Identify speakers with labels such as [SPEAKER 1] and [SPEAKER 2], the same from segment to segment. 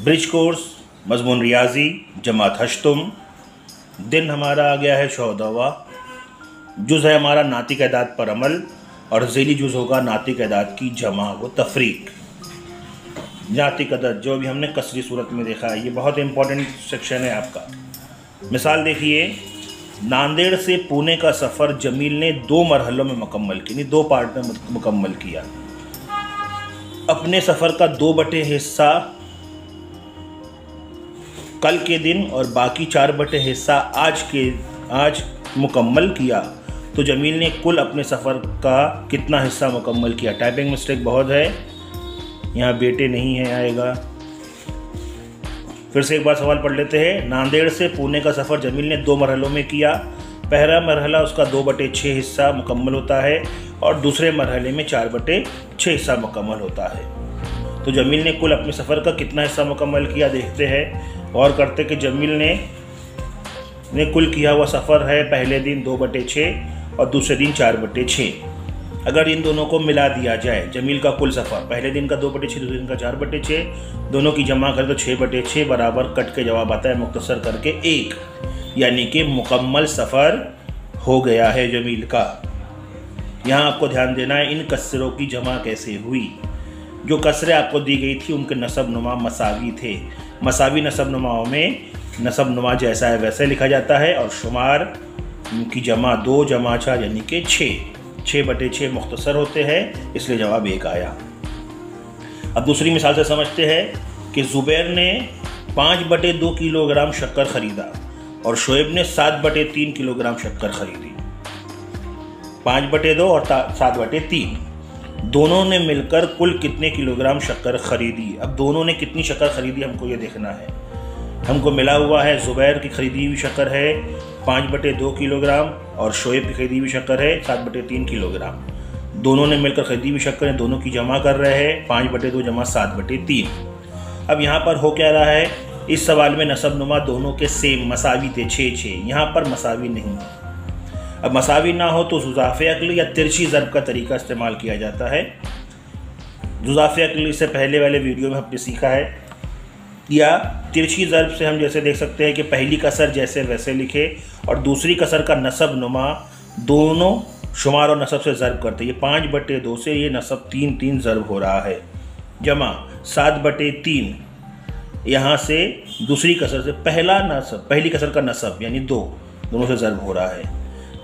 [SPEAKER 1] Bridge course मज़मून रियाजी जमात हश्तुम। दिन हमारा आ गया है 14वां। जुज़ है हमारा नातिक एदाद पर अमल और ज़ेली जुज़ होगा नातिक एदाद की जमा व तफरीक। नातिक अदद जो भी हमने कसरी सूरत में देखा है, ये बहुत इंपॉर्टेंट सेक्शन है आपका। मिसाल देखिए, नांदेड़ से पुणे का सफ़र जमील ने 2 मरहलों में मुकम्मल किया, 2 पार्ट में मुकम्मल किया। अपने सफ़र का 2/3 हिस्सा कल के दिन और बाकी 4/3 हिस्सा आज मुकम्मल किया। तो जमील ने कुल अपने सफ़र का कितना हिस्सा मुकम्मल किया। टाइपिंग मिस्टेक बहुत है, यहाँ बेटे नहीं है आएगा। फिर से एक बार सवाल पढ़ लेते हैं। नांदेड़ से पुणे का सफ़र जमील ने 2 मरहलों में किया। पहला मरहला उसका 2/6 हिस्सा मुकम्मल होता है और दूसरे मरहले में 4/6 हिस्सा मुकम्मल होता है। तो जमील ने कुल अपने सफ़र का कितना हिस्सा मुकम्मल किया देखते हैं और करते कि जमील ने कुल किया हुआ सफ़र है पहले दिन 2/6 और दूसरे दिन 4/6। अगर इन दोनों को मिला दिया जाए, जमील का कुल सफ़र पहले दिन का 2/6 दूसरे दिन का 4/6, दोनों की जमा करें तो 6/6 बराबर कट के जवाब आता है मुख्तसर करके 1, यानी कि मुकम्मल सफ़र हो गया है जमील का। यहाँ आपको ध्यान देना है इन कसरों की जमा कैसे हुई। जो कसरें आपको दी गई थी उनके नसब नुमा मसावी थे। मसावी नसब नुमाओं में नसब नुमा जैसा है वैसे लिखा जाता है और शुमार की जमा 2 जमा 4 यानी कि 6/6 मुख्तसर होते हैं, इसलिए जवाब 1 आया। अब दूसरी मिसाल से समझते हैं कि ज़ुबैर ने 5/2 किलोग्राम शक्कर खरीदा और शोएब ने 7/3 किलोग्राम शक्कर खरीदी। 5/2 और 7/3 दोनों ने मिलकर कुल कितने किलोग्राम शक्कर खरीदी। अब दोनों ने कितनी शक्कर खरीदी हमको ये देखना है। हमको मिला हुआ है ज़ुबैर की खरीदी हुई शक्कर है 5/2 किलोग्राम और शोएब की खरीदी हुई शक्कर है 7/3 किलोग्राम। दोनों ने मिलकर खरीदी हुई शक्कर है, दोनों की जमा कर रहे हैं 5/2 जमा 7/3। अब यहाँ पर हो क्या रहा है, इस सवाल में नसब नुमा दोनों के सेम मसावी थे 6-6, यहाँ पर मसावी नहीं। अब मसावी ना हो तो जुज़ाफ़े अक्ल या तिरछी ज़र्ब का तरीका इस्तेमाल किया जाता है। जुज़ाफ़े अक्ल से पहले वाले वीडियो में हमने सीखा है। या तिरछी ज़र्ब से हम जैसे देख सकते हैं कि पहली कसर जैसे वैसे लिखे और दूसरी कसर का नसब नुमा दोनों शुमार और नसब से ज़र्ब करते हैं। ये 5/2 से ये नसब 3 ज़र्ब हो रहा है, जमा 7/3 यहाँ से दूसरी कसर से पहली कसर का नसब यानी 2 दोनों से ज़र्ब हो रहा है।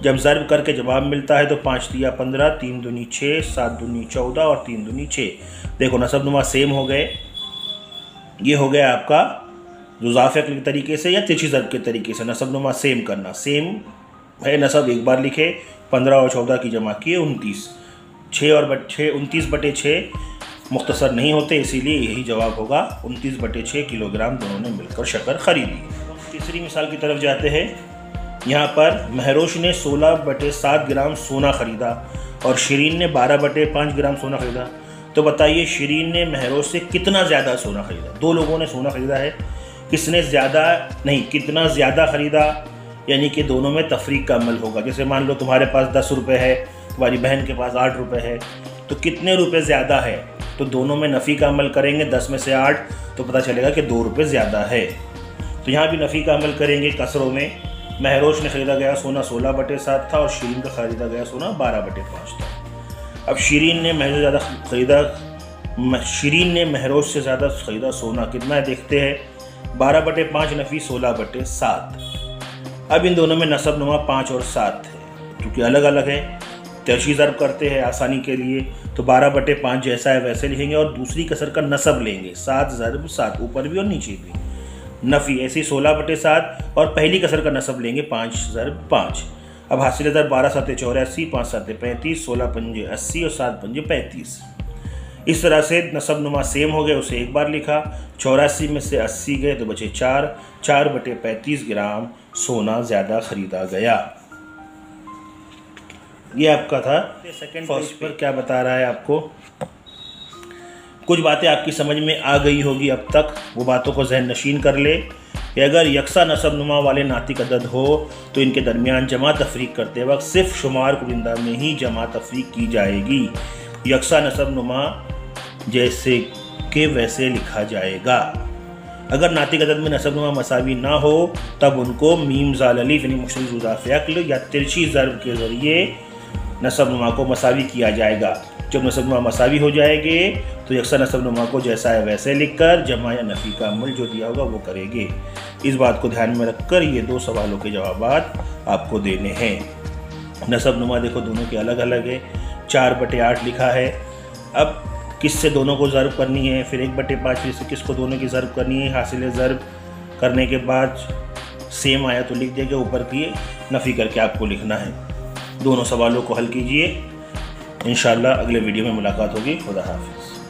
[SPEAKER 1] जब ज़र्ब करके जवाब मिलता है तो 5 तिया 15, 3 दूनी 6, 7 दूनी 14 और 3 दूनी 6। देखो नसब नुमा सेम हो गए। ये हो गया आपका जुज़ाफ़े के तरीके से या तिरछी ज़र्ब के तरीके से नसब नुमा सेम करना। सेम है नसब एक बार लिखे, 15 और 14 की जमा किए 29, 29/6 मुख्तसर नहीं होते, इसीलिए यही जवाब होगा 29/6 किलोग्राम दोनों ने मिलकर शक्कर खरीदी। तीसरी मिसाल की तरफ जाते हैं। यहाँ पर महरोश ने 16/7 ग्राम सोना खरीदा और शिरीन ने 12/5 ग्राम सोना खरीदा। तो बताइए शिरीन ने महरोश से कितना ज़्यादा सोना खरीदा। 2 लोगों ने सोना खरीदा है, कितना ज़्यादा खरीदा, यानी कि दोनों में तफरीक का अमल होगा। जैसे मान लो तुम्हारे पास 10 रुपये है, तुम्हारी बहन के पास 8 रुपये है, तो कितने रुपये ज़्यादा है, तो दोनों में नफ़ी का अमल करेंगे। 10 में से 8 तो पता चलेगा कि 2 रुपये ज़्यादा है। तो यहाँ भी नफ़ी का अमल करेंगे कसरों में। महरोश ने ख़रीदा गया सोना 16/7 था और शिरीन का ख़रीदा गया सोना 12/5 था। अब शिरीन ने महरोश से ज़्यादा ख़रीदा सोना कितना है देखते हैं। 12/5 नफ़ी 16/7। अब इन दोनों में नसब नुमा 5 और 7 है, क्योंकि अलग अलग है। तिरछी ज़र्ब करते हैं आसानी के लिए, तो 12/5 जैसा है वैसे लिखेंगे और दूसरी कसर का नसब लेंगे 7 ज़र्ब 7, ऊपर भी और नीचे भी। नफ़ी ऐसी 16/7 और पहली कसर का नसब लेंगे 5 ज़र्ब 5। अब हासिल ज़र 12 7 84, 5 7 35, 16 5 80 और 7 5 35। इस तरह से नसब नुमा सेम हो गए, उसे एक बार लिखा। 84 में से 80 गए तो बचे 4/35 ग्राम सोना ज़्यादा खरीदा गया। ये आपका था। सेकंड पेज पर क्या बता रहा है आपको, कुछ बातें आपकी समझ में आ गई होगी अब तक, वो बातों को जहन नशीन कर ले कि अगर यकसा नसब नुमा वाले नातिक अदद हो तो इनके दरमियान जमा तफरीक करते वक्त सिर्फ शुमार कुनिंदा में ही जमा तफरीक की जाएगी। यकसा नसब नुमा जैसे के वैसे लिखा जाएगा। अगर नातिक अदद में नसबनुमा मसावी ना हो तब उनको मीम ज़ाल अलिफ यानी मुश्तरिक इज़ाफ़े अक्ल या तिरछी ज़र्ब के ज़रिए नसबनुमा को मसावी किया जाएगा। जब नसबनुमा मसावी हो जाएंगे तो यकसा नसबनुमा को जैसा है वैसे लिखकर जमा या नफ़ी का अमल जो दिया होगा वो करेंगे। इस बात को ध्यान में रखकर ये 2 सवालों के जवाबात आपको देने हैं। नसबनुमा देखो दोनों के अलग अलग है। 4/8 लिखा है। अब किससे दोनों को ज़र्ब करनी है, फिर 1/5 फिर से किसको दोनों की ज़र्ब करनी है। हासिल ज़र्ब करने के बाद सेम आया तो लिख देगा, ऊपर की नफ़ी करके आपको लिखना है। दोनों सवालों को हल कीजिए। इंशाअल्लाह अगले वीडियो में मुलाकात होगी। खुदा हाफिज़।